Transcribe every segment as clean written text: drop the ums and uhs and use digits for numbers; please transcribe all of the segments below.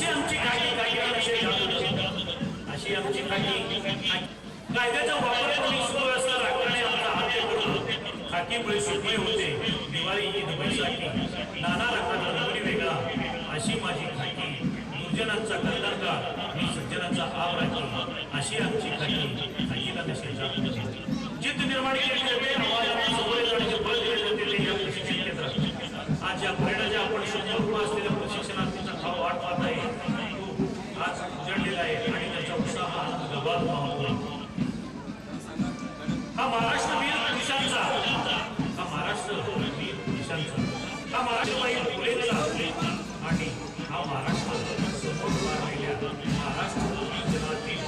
अशी आमची अशी आमची कायद्याचा वापर करून सुव्यवस्था राखणे आमचा हात करून खाकीमुळे सुखमय होते. दिवाळी ईद बैसाखी नाना रंगाचा रंगोली वेगळा अशी माझी खाकी. दुर्जनांचा कल्याणका मी सज्जनांचा आव राखी अशी आमची खाकी. खाकीला नशेचा जिद्द निर्माण केली जाते. आवाज समोर जाण्याचे बळ दिले जाते ते या प्रशिक्षण केंद्रात. आज या प्रेरणाच्या आपण समोर असलेल्या प्रशिक्षणार्थीचा खाव वाट पाहत आहे. तो आज उजळलेला आहे आणि त्याचा उत्साह आनंद गबाळ पावतो. हा महाराष्ट्र वीर पुरुषांचा, हा महाराष्ट्र वीर पुरुषांचा, हा महाराष्ट्रबाई फुलेंचा आणि हा महाराष्ट्र समोर राहिलेल्या महाराष्ट्र जनातील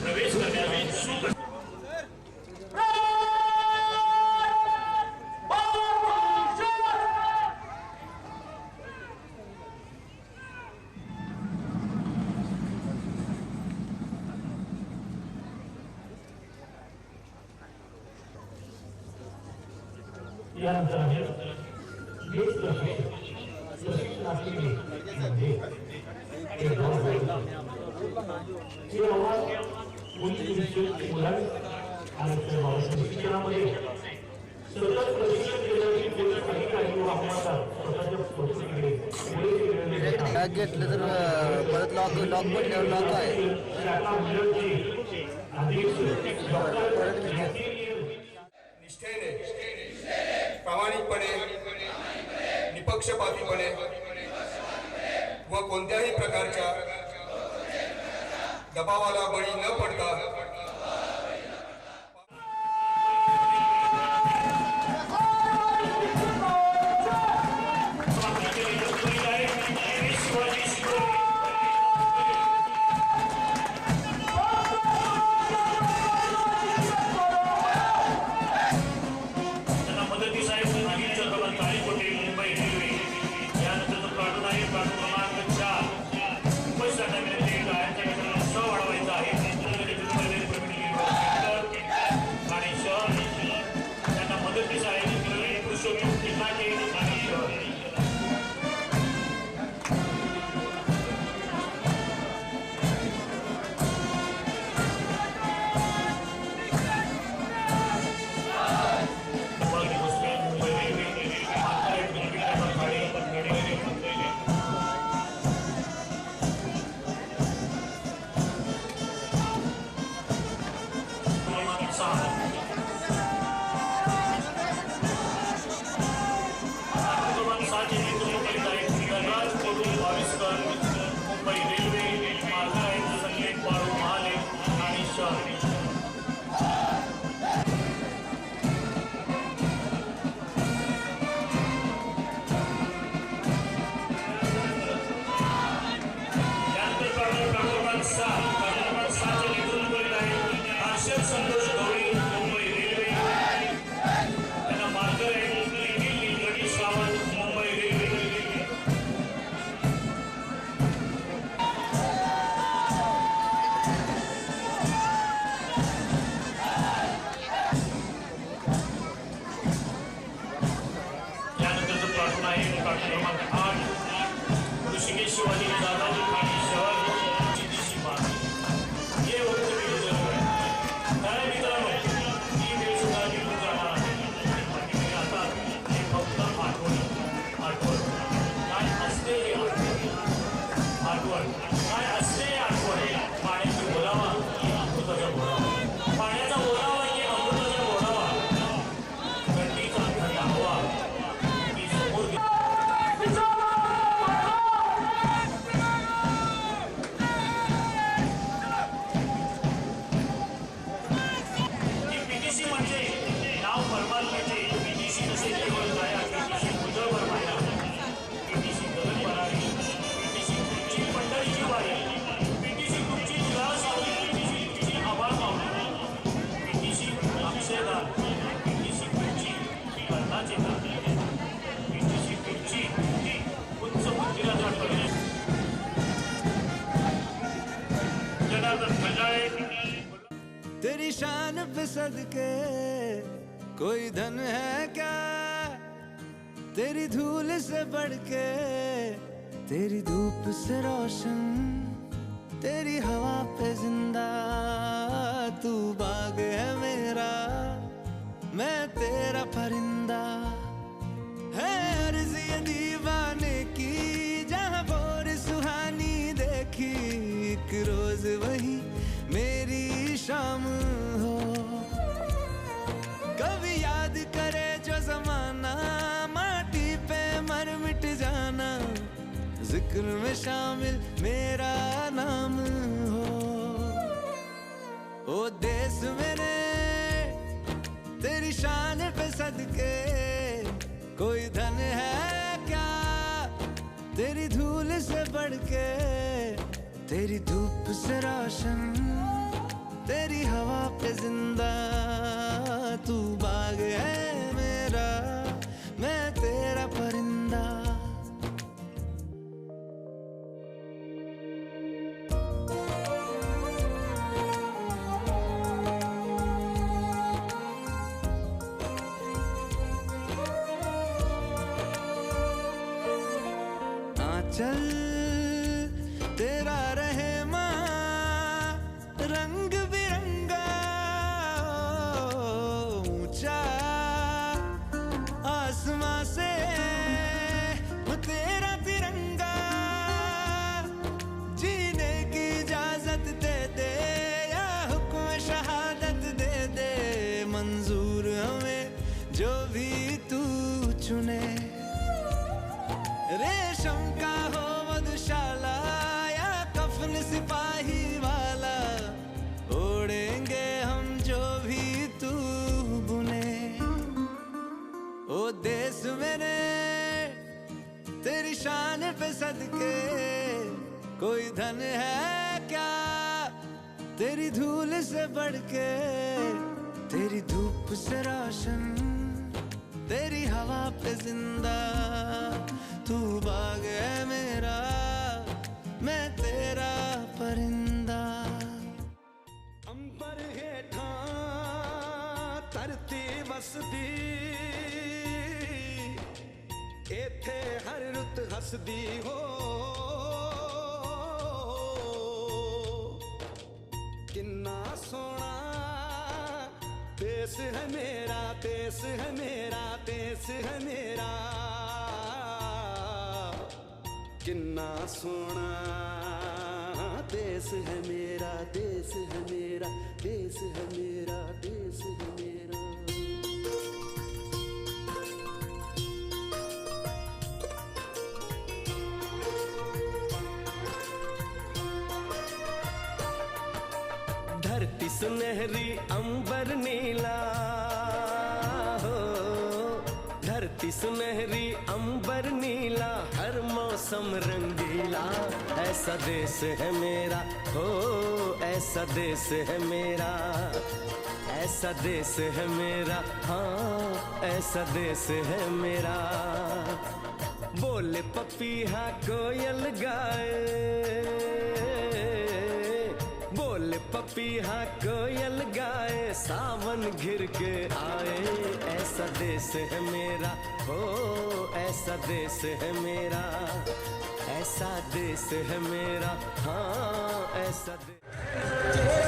प्रवेश करण्यासाठी सुख. यानंतर आहे देश प्रशिक्षणार्थी मध्ये प्रशिक्षणामध्ये सतत प्रशिक्षण केलेली पोलीस अधिकारी व स्वतःच्या घेतलं तर परत लॉक पडल्यावर लॉक आहे. निष्ठेने प्रामाणिकपणे निपक्षपातीपणे व कोणत्याही प्रकारच्या दबावाला बळी न पडता मुंबई रेल्वे मार्ग संकेत बाळू महाले आणि शहर. संतोष गवळी मुंबई रेल्वे त्यांना मार्ग गडी सावंत मुंबई रेल्वे. यानंतरचं प्लॉटून आहे प्लॉट क्रमांक 8 ऋषिकेश शिवाजी जाधव ठाणे शहर. हे होतं काय मित्रांनो ही वेळ सुद्धा निघून जाणार आहे. आता हे फक्त आठवण काय असते हे आठवण काय असते हे आठवण. पाण्याची बोलावा की अमृताचा बोलावा, पाण्याचा बोलावा की अमृताचा बोलावा, थंडीचा थंड हवा की समोर म्हणजे नाव परमात्म्याचे. पीटीसी नसेल केवळ जाया, पीटीसी मुजळ भरमाया, पीटीसी गगन भरारी, पीटीसी तुमची पंढरीची वारी, पीटीसी तुमची विलास आली, पीटीसी तुमची आभाळ मावली, पीटीसी अक्षयदान, पीटीसी तुमची कर्णाचे दान, पीटीसी तुमची उच्च मंदिराचा टोले. जनार्दन खंडाळे. तेरी शान पे सदके कोई धन है क्या, तेरी धूल से बढ़ के तेरी धूप से रोशन, तेरी हवा पे जिंदा, तू बाग है मेरा, मैं तेरा परिंदा। है अर्ज़ ये दीवाने की, जहाँ भोर सुहानी देखी, एक रोज वही मेरी शाम हो। कभी याद करे जो जमाना, माटी पे मर मिट जाना, जिक्र में शामिल मेरा नाम हो। ओ देश मेरे तेरी शान पे सदके, कोई धन है क्या तेरी धूल से बढ़ के। तेरी धूप से रोशन, तेरी हवा पे जिंदा, तू बाग है मेरा, मैं तेरा परिंदा। चल तेरा रहे माँ रंग बिरंगा, ऊंचा आसमां से तेरा तिरंगा। जीने की इजाजत दे दे या हुक्म शहादत दे दे, मंजूर हमें जो भी तू चुने। रेशम का हो मधुशाला या कफन सिपाही वाला, ओढ़ेंगे हम जो भी तू बुने। ओ देश मेरे तेरी शान पे सदके, कोई धन है क्या तेरी धूल से बढ़ के। तेरी धूप से रोशन, तेरी हवा पे जिंदा, तू बाग है मेरा, मैं तेरा परिंदा। अंबर हेठा धरती वसदी, एथे हर रुत हसदी हो। किन्ना सोना देश है मेरा, देश है मेरा, देश है मेरा। किन्ना सोना देश है मेरा, देश है मेरा, देश है मेरा, देश है मेरा। धरती सुनहरी अंबर नीला हो, धरती सुनहरी अंबर नीला, हर मौसम रंगीला। ऐसा देश है मेरा हो, ऐसा देश है मेरा, ऐसा देश है मेरा, हाँ ऐसा देश है मेरा। बोले पपीहा कोयल गाए, बोले पपीहा कोयल गाए, सावन घिर के आए। ऐसा देश है मेरा हो, ऐसा देश है मेरा, ऐसा देश है मेरा, हाँ ऐसा देश।